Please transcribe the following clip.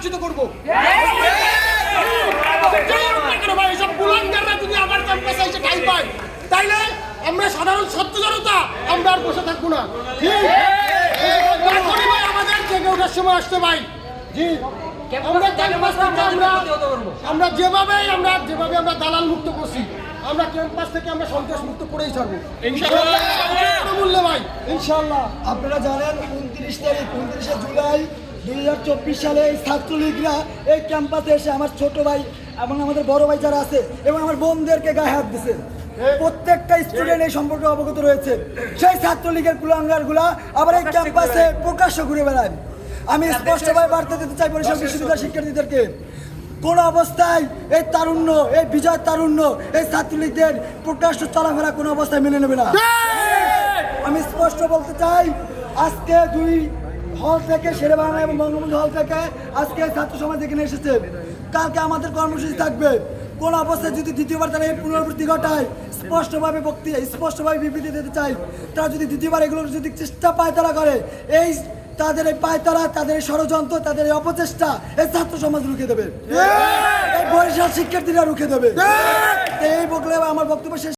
লাঞ্ছিত করবো। এসব কুলাঙ্গাররা যদি আবার ক্যাম্পাসে এসে ঠাঁই পায়, তাইলে আমরা সাধারণ ছাত্র জনতা আমরা আর বসে থাকবো না। ভাই আমাদের জেগে ওঠার সময় আসতে ভাই। জি, আমরা যেভাবে আমরা দালাল মুক্ত করছি, আমরা ক্যাম্পাস থেকে আমরা সন্ত্রাস মুক্ত করেই ছাড়বো মূল্যে ভাই ইনশাআল্লাহ। আপনারা জানেন 29 জুলাই 2024 সালে এই ছাত্রলীগরা এই ক্যাম্পাসে এসে আমার ছোট ভাই এবং আমাদের বড় ভাই যারা আছে এবং আমার বোনদেরকে গায়ে হাত দিছে। প্রত্যেকটা স্টুডেন্ট এই সম্পর্কে অবগত রয়েছে। সেই ছাত্রলীগের কুলাঙ্গারগুলা আবার এই ক্যাম্পাসে প্রকাশ্য ঘুরে বেড়ায়। আমি স্পষ্টভাবে বার্তা দিতে চাই বরিশাল বিশ্ববিদ্যালয়ের শিক্ষার্থীদেরকে, কোন অবস্থায় এই তারুণ্য, এই বিজয় তারুণ্য, এই ছাত্রলীগদের প্রকাশ্য চলাফেরা কোনো অবস্থায় মেনে নেবে না। আমি স্পষ্ট বলতে চাই, আজকে দুই হল থেকে, শেরেবাংলা এবং বঙ্গবন্ধু হল থেকে আজকে ছাত্র সমাজ এখানে এসেছে। কালকে আমাদের কর্মসূচি থাকবে। কোন অবস্থায় যদি দ্বিতীয়বার তারা এই পুনরাবৃত্তি ঘটায়, স্পষ্টভাবে বিবৃতি দিতে চাই, তারা যদি দ্বিতীয়বার এগুলোর যদি চেষ্টা পায়তারা করে, এই তাদের এই পায়তারা, তাদের এই ষড়যন্ত্র, তাদের এই অপচেষ্টা এই ছাত্র সমাজ রুখে দেবে, এই বরিশাল শিক্ষার্থীরা রুখে দেবে। এই বললে আমার বক্তব্য শেষ।